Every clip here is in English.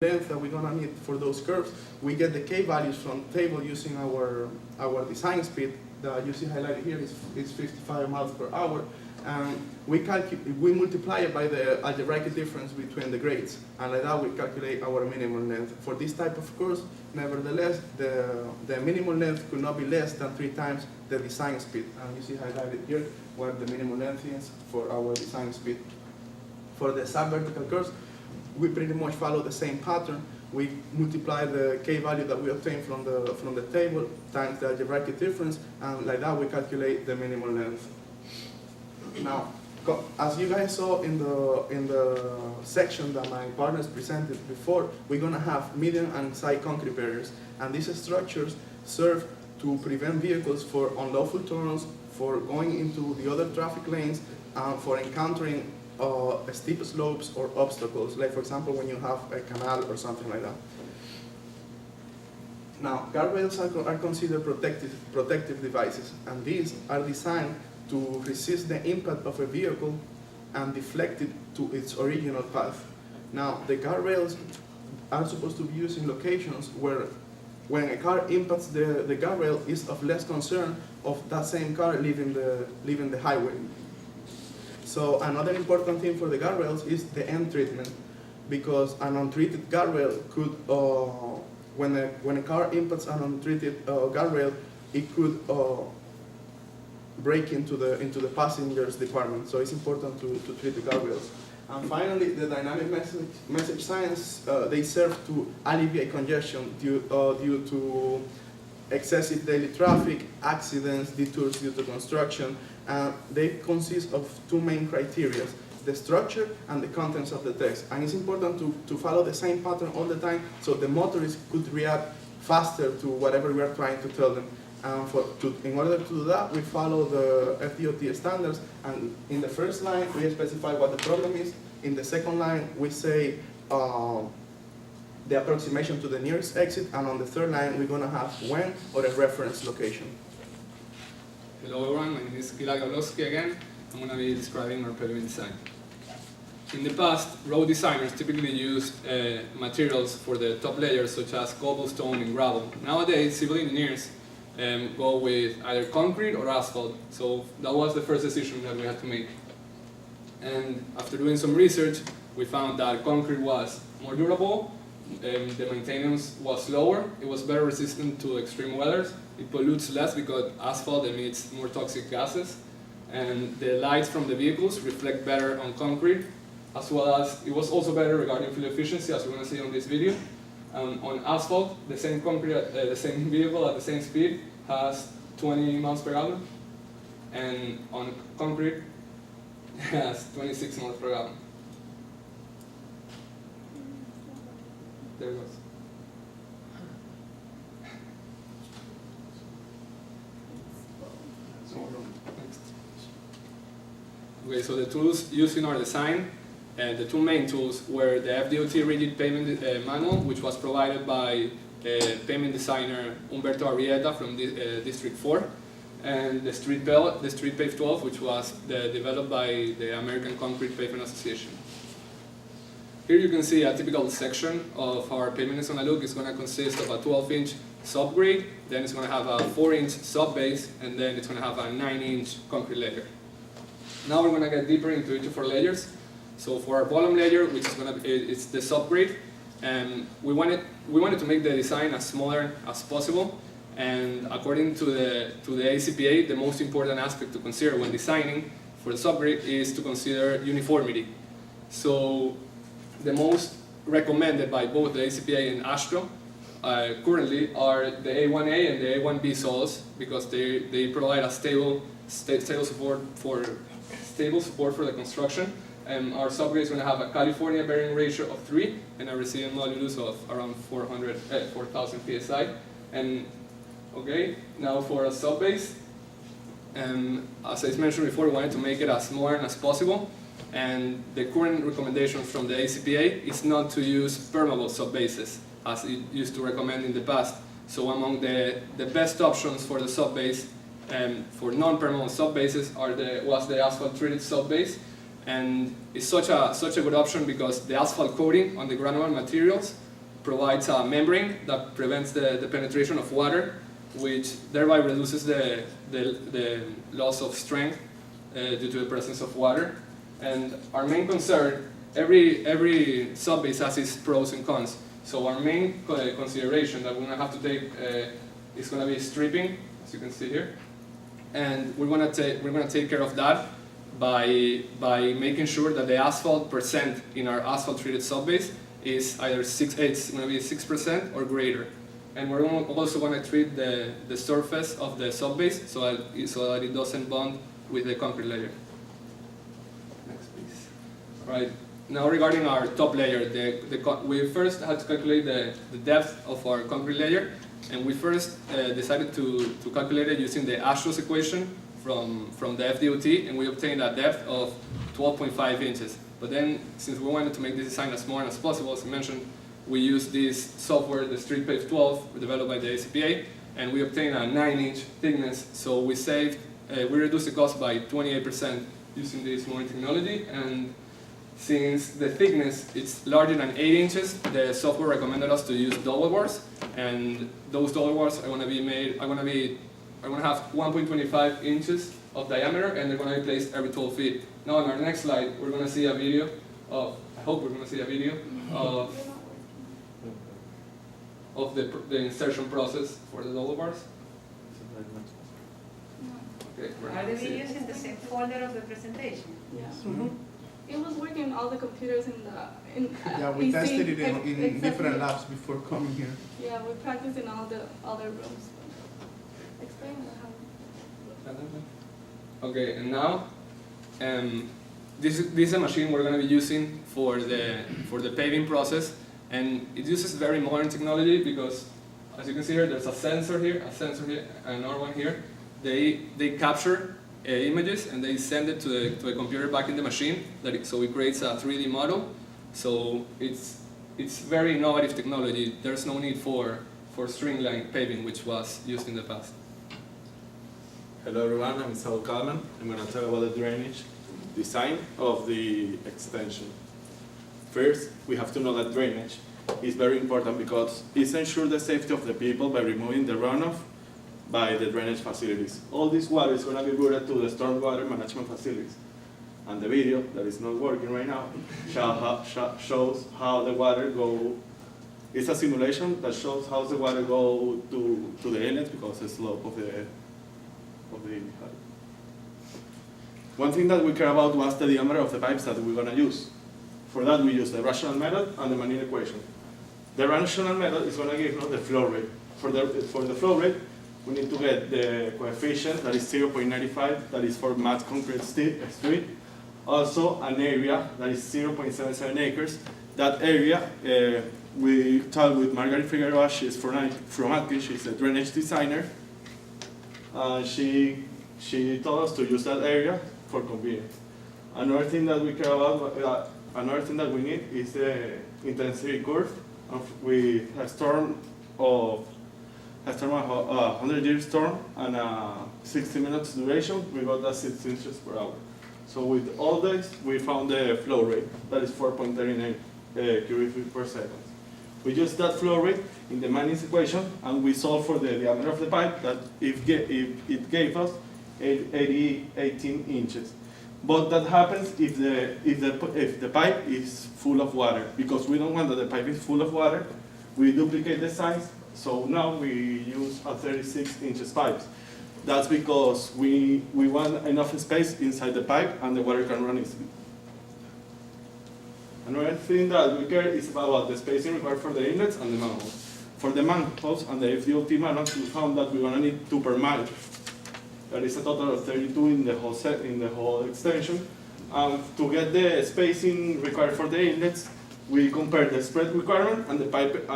length that we're gonna need for those curves. We get the K values from the table using our design speed that you see highlighted here is 55 miles per hour. And we multiply it by the algebraic difference between the grades, and like that we calculate our minimum length. For this type of course, nevertheless, the minimum length could not be less than 3 times the design speed. And you see highlighted here what the minimum length is for our design speed. For the subvertical curves, we pretty much follow the same pattern. We multiply the K value that we obtain from the table times the algebraic difference, and like that we calculate the minimum length. Now, as you guys saw in the section that my partners presented before, we're gonna have median and side concrete barriers, and these structures serve to prevent vehicles for unlawful turns, for going into the other traffic lanes, for encountering steep slopes or obstacles, like for example when you have a canal or something like that. Now, guardrails are considered protective devices, and these are designed to resist the impact of a vehicle and deflect it to its original path. Now, the guardrails are supposed to be used in locations where when a car impacts the guardrail is of less concern of that same car leaving the highway. So another important thing for the guardrails is the end treatment, because an untreated guardrail could, when a car impacts an untreated guardrail, it could break into the passenger's department. So it's important to treat the guardrails. And finally, the dynamic message signs, they serve to alleviate congestion due to excessive daily traffic, accidents, detours due to construction. They consist of 2 main criteria: the structure and the contents of the text. And it's important to follow the same pattern all the time so the motorists could react faster to whatever we are trying to tell them. In order to do that, we follow the FDOT standards, and in the first line, we specify what the problem is. In the second line, we say the approximation to the nearest exit, and on the third line, we're gonna have when or a reference location. Hello everyone, my name is Gilad Gavlovsky again. I'm gonna be describing our pavement design. In the past, road designers typically used materials for the top layers such as cobblestone and gravel. Nowadays, civil engineers go with either concrete or asphalt. So that was the first decision that we had to make. And after doing some research, we found that concrete was more durable, the maintenance was lower, it was better resistant to extreme weathers, it pollutes less because asphalt emits more toxic gases, and the lights from the vehicles reflect better on concrete, as well as it was also better regarding fuel efficiency, as we're going to see on this video. On asphalt, the same concrete, the same vehicle at the same speed has 20 miles per gallon, and on concrete has 26 miles per gallon. There it goes. Next. Okay, so the tools used in our design, and the 2 main tools were the FDOT rigid pavement manual, which was provided by pavement designer Humberto Arrieta from District 4, and the Street Pave 12, which was developed by the American Concrete Pavement Association. Here you can see a typical section of our pavement is going to look. It's going to consist of a 12-inch subgrade, then it's going to have a 4-inch subbase, and then it's going to have a 9-inch concrete layer. Now we're going to get deeper into each of our layers. So for our bottom layer, which is going to be, it's the subgrade, and we wanted to make the design as smaller as possible. And according to the ACPA, the most important aspect to consider when designing for the subgrade is to consider uniformity. So the most recommended by both the ACPA and AASHTO currently are the A1A and the A1B soils, because they provide a stable support for the construction. Our subgrade is going to have a California bearing ratio of 3 and a resilient modulus of around 4,000 psi. And okay, now for a subbase, as I mentioned before, we wanted to make it as modern as possible. And the current recommendation from the ACPA is not to use permeable subbases, as it used to recommend in the past. So among the best options for the subbase for non-permeable subbases was the asphalt treated subbase, and it's such a good option because the asphalt coating on the granular materials provides a membrane that prevents the penetration of water, which thereby reduces the loss of strength due to the presence of water. And our main concern, every subbase has its pros and cons. So our main consideration that we're going to have to take is going to be stripping, as you can see here. And we're going to take care of that by making sure that the asphalt percent in our asphalt treated subbase is either it's going to be 6% or greater. And we're also going to treat the surface of the subbase so that it doesn't bond with the concrete layer. Next, please. All right. Now regarding our top layer, we first had to calculate the depth of our concrete layer, and we first decided to calculate it using the Astros equation from the FDOT, and we obtained a depth of 12.5 inches. But then, since we wanted to make this design as smart as possible, as I mentioned, we used this software, the StreetPave 12, developed by the ACPA, and we obtained a 9-inch thickness. So we reduced the cost by 28% using this modern technology. And since the thickness is larger than 8 inches, the software recommended us to use double bars, and those double bars are going to have 1.25 inches of diameter, and they're going to be placed every 12 feet. Now, in our next slide, we're going to see a video of, I hope we're going to see a video of the insertion process for the double bars. Okay, Are the videos in the same folder of the presentation? Yeah. Mhm. It was working on all the computers in Yeah, we PC. tested it in Exactly. different labs before coming here. Yeah, we practiced in all the other rooms. Explain how. Okay, and now, this is a machine we're going to be using for the paving process, and it uses very modern technology because, as you can see here, there's a sensor here, and another one here. They capture images and they send it to a computer back in the machine, so it creates a 3D model. So it's very innovative technology. There's no need for string-line paving, which was used in the past. Hello everyone, I'm Saul Kalman. I'm going to talk about the drainage design of the extension. First, we have to know that drainage is very important because it ensures the safety of the people by removing the runoff by the drainage facilities. All this water is going to be routed to the stormwater management facilities. And the video, that is not working right now, shows how the water go. It's a simulation that shows how the water go to the inlet because the slope of the One thing that we care about was the diameter of the pipes that we're going to use. For that, we use the rational method and the Manin equation. The rational method is going to give us the flow rate. For the flow rate, we need to get the coefficient that is 0.95, that is for matte concrete street. Also, an area that is 0.77 acres. That area, we talked with Margaret Figueroa. She's from Atkin. She's a drainage designer. She told us to use that area for convenience. Another thing that we care about, another thing that we need is the intensity curve. With a storm of 100-year storm and 60 minutes duration, we got that 6 inches per hour. So with all this, we found the flow rate, that is 4.39 cubic feet per second. We used that flow rate in the Manin's equation, and we solved for the diameter of the pipe that if it gave us 18 inches. But that happens if the pipe is full of water, because we don't want that the pipe is full of water. We duplicate the size, so now we use a 36 inches pipes. That's because we want enough space inside the pipe and the water can run easily. Another thing that we care is about the spacing required for the inlets and the manholes. For the manholes and the FDOT manholes, we found that we're going to need 2 per mile. There is a total of 32 in the whole extension. To get the spacing required for the inlets, we compare the spread requirement and the pipe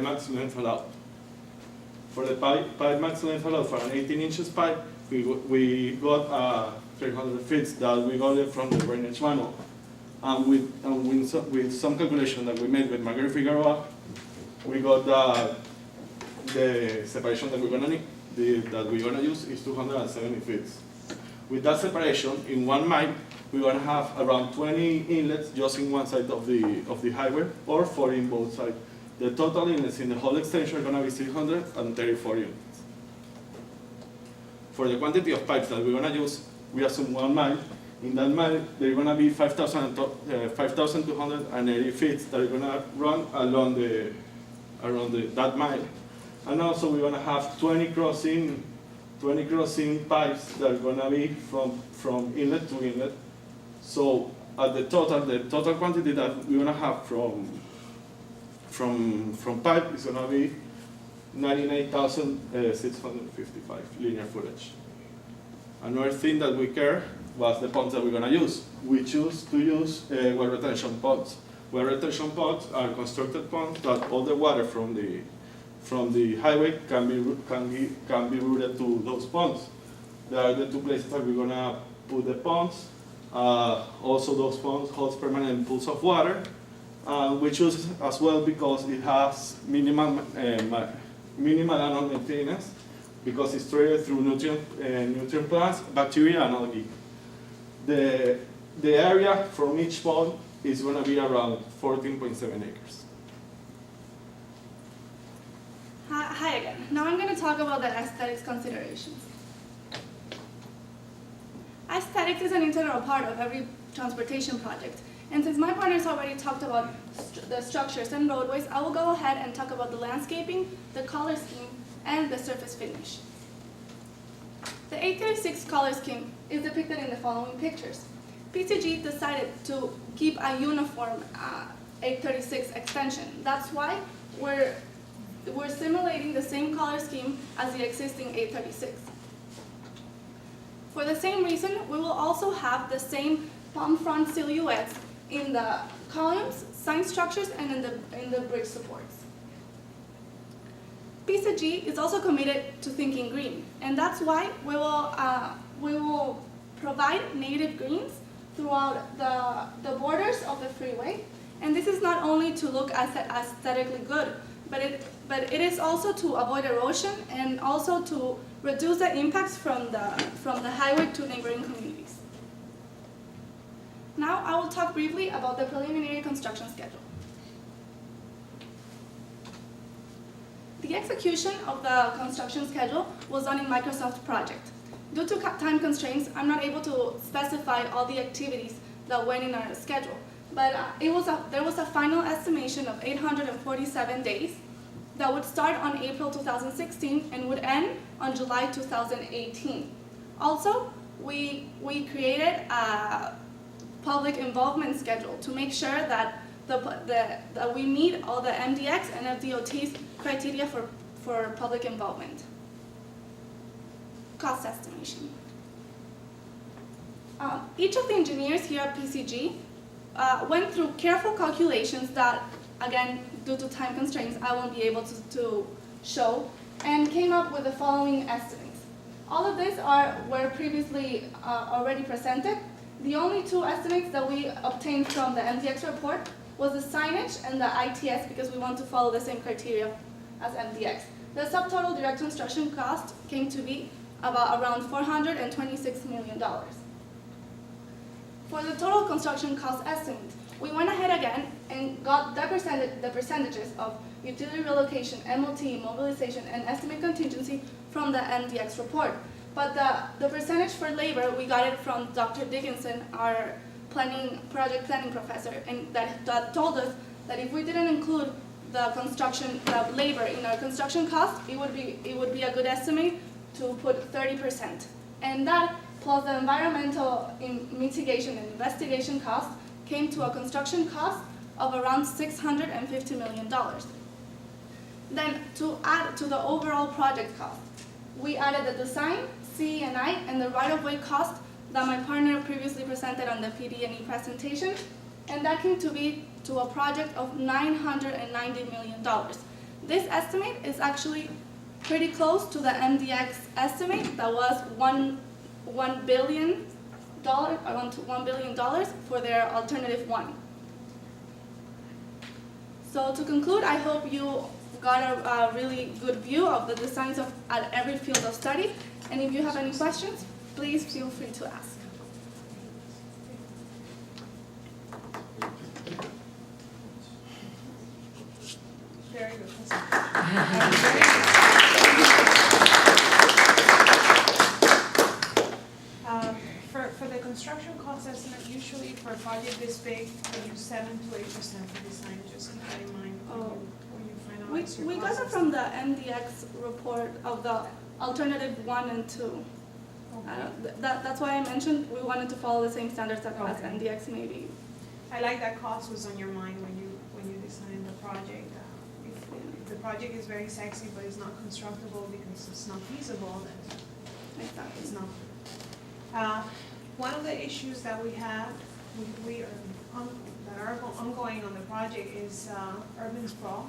max length allowed. For the pipe max length allowed for an 18 inches pipe, we got 300 feet that we got it from the drainage manual. With some calculation that we made with Margaret Figueroa, we got the separation that we're going to need. That we're going to use is 270 feet. With that separation, in 1 mile, we're going to have around 20 inlets just in one side of the highway, or 4 in both sides. The total units in the whole extension are gonna be 634 units. For the quantity of pipes that we're gonna use, we assume 1 mile. In that mile, there are gonna be 5,280 feet that are gonna run along that mile. And also we're gonna have 20 crossing pipes that are gonna be from inlet to inlet. So at the total quantity that we're gonna have from pipe is gonna be 98,655 linear footage. Another thing that we care was the ponds that we're gonna use. We choose to use well retention ponds. Well retention ponds are constructed ponds that all the water from the highway can be routed to those ponds. There are the two places that we're gonna put the ponds. Also, those ponds hold permanent pools of water. We choose as well because it has minimal annual maintenance, because it's treated through nutrient plants, bacteria, and algae. The area from each pond is going to be around 14.7 acres. Hi again. Now I'm going to talk about the aesthetics considerations. Aesthetics is an integral part of every transportation project. And since my partners already talked about the structures and roadways, I will go ahead and talk about the landscaping, the color scheme, and the surface finish. The 836 color scheme is depicted in the following pictures. PCG decided to keep a uniform 836 extension. That's why we're simulating the same color scheme as the existing 836. For the same reason, we will also have the same palm front silhouettes in the columns, sign structures, and in the bridge supports. PCG is also committed to thinking green, and that's why we will provide native greens throughout the borders of the freeway. And this is not only to look aesthetically good, but it is also to avoid erosion and also to reduce the impacts from the highway to neighboring communities. Now I will talk briefly about the preliminary construction schedule. The execution of the construction schedule was done in Microsoft Project. Due to time constraints, I'm not able to specify all the activities that went in our schedule, but there was a final estimation of 847 days that would start on April 2016 and would end on July 2018. Also, we created a public involvement schedule to make sure that that we meet all the MDX and FDOT's criteria for public involvement. Cost estimation. Each of the engineers here at PCG went through careful calculations that, again, due to time constraints, I won't be able to show, and came up with the following estimates. All of these were previously already presented. The only two estimates that we obtained from the MDX report was the signage and the ITS, because we want to follow the same criteria as MDX. The subtotal direct construction cost came to be around $426 million. For the total construction cost estimate, we went ahead again and got the percentages of utility relocation, MOT, mobilization, and estimate contingency from the MDX report. But the percentage for labor, we got it from Dr. Dickinson, our project planning professor, and that told us that if we didn't include the labor in our construction cost, it would be a good estimate to put 30%. And that, plus the environmental mitigation and investigation cost, came to a construction cost of around $650 million. Then, to add to the overall project cost, we added the design, CE&I, and the right-of-way cost that my partner previously presented on the PD&E presentation, and that came to be to a project of $990 million. This estimate is actually pretty close to the MDX estimate that was $1 billion, around $1 billion for their alternative one. So to conclude, I hope you got a really good view of the designs at every field of study, and if you have any questions, please feel free to ask. very good presentation. For the construction cost estimate, usually for a project this big, we use 7 to 8% for design. Just keep that in mind when you finalize your We got it cost from the MDX report of the alternative 1 and 2. estimate. That's why I mentioned we wanted to follow the same standards as Okay. MDX maybe. I like that cost was on your mind when you designed the project. If the project is very sexy but it's not constructible because it's not feasible, then Exactly. it's not. One of the issues that we have, that are ongoing on the project is urban sprawl.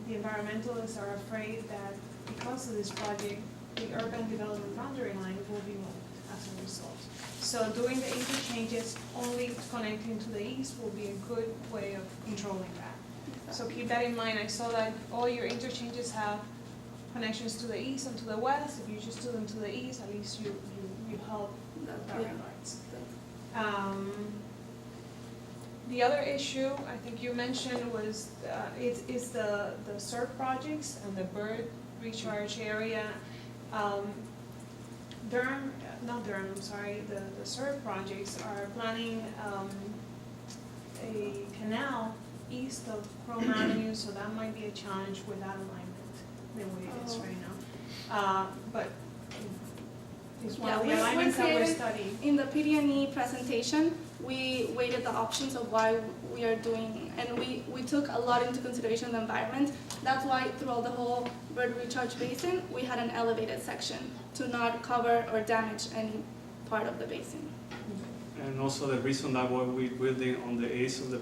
The environmentalists are afraid that because of this project, the urban development boundary line will be moved as a result. So doing the interchanges only connecting to the east will be a good way of controlling that. So keep that in mind. I saw that all your interchanges have connections to the east and to the west. If you just do them to the east, at least you help that Yeah. rights. The other issue I think you mentioned was is the SURF projects and the bird recharge area. The SURF projects are planning a canal east of Chrome Avenue, so that might be a challenge with that alignment the way it is right now. But it's one Yeah, of the we alignments that we're created- studying. In the PD&E presentation, we weighted the options of why we are doing, and we took a lot into consideration the environment. That's why throughout the whole bird recharge basin, we had an elevated section to not cover or damage any part of the basin. And also the reason that we're building on the east of the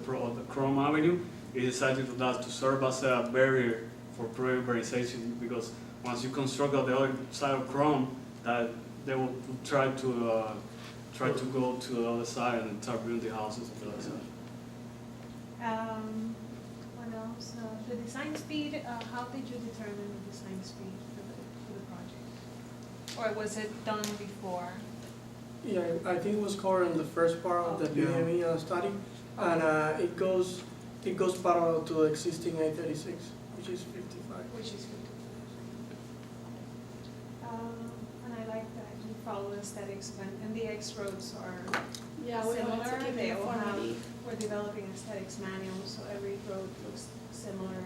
Chrome Avenue is decided that to serve as a barrier for privatization, because once you construct on the other side of Chrome, that they will try to go to the other side and start building houses on the other side. What else? The design speed, how did you determine the design speed for the project? Or was it done before? Yeah, I think it was covered in the first part of the PME study, and it goes parallel to the existing A36, which is 55. Which is 50. And I like that you follow aesthetics when MDX roads are Yeah, we wanted to similar. keep They all have, uniformity. we're developing aesthetics manuals, so every road looks similar.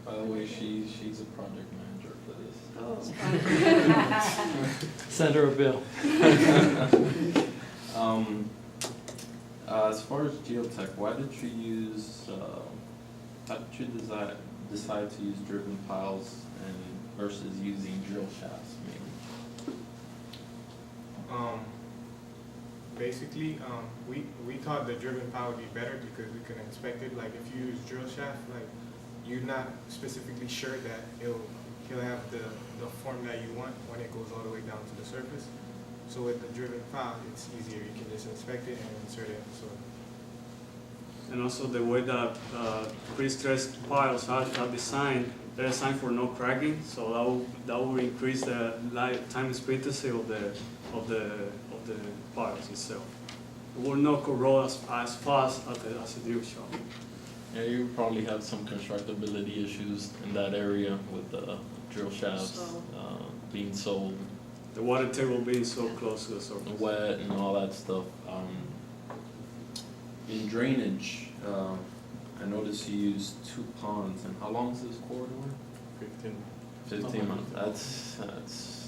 By the way, she's a project manager for this. Oh. Send her a bill. As far as geotech, why did you use, how did you decide to use driven piles versus using drill shafts maybe? Basically, we thought the driven pile would be better because we can inspect it. Like if you use drill shaft, like you're not specifically sure that he'll have the form that you want when it goes all the way down to the surface. So with the driven pile, it's easier. You can just inspect it and insert it. So. And also the way that pre-stressed piles are designed, they're designed for no cracking, so that will increase the lifetime expectancy of the piles itself. It will not corrode as fast as a drill shaft. Yeah, you probably have some constructability issues in that area with the drill shafts being so The water table being so close to the surface. wet and all that stuff. In drainage, I noticed you used 2 ponds. And how long is this corridor? 15. 15 months. That's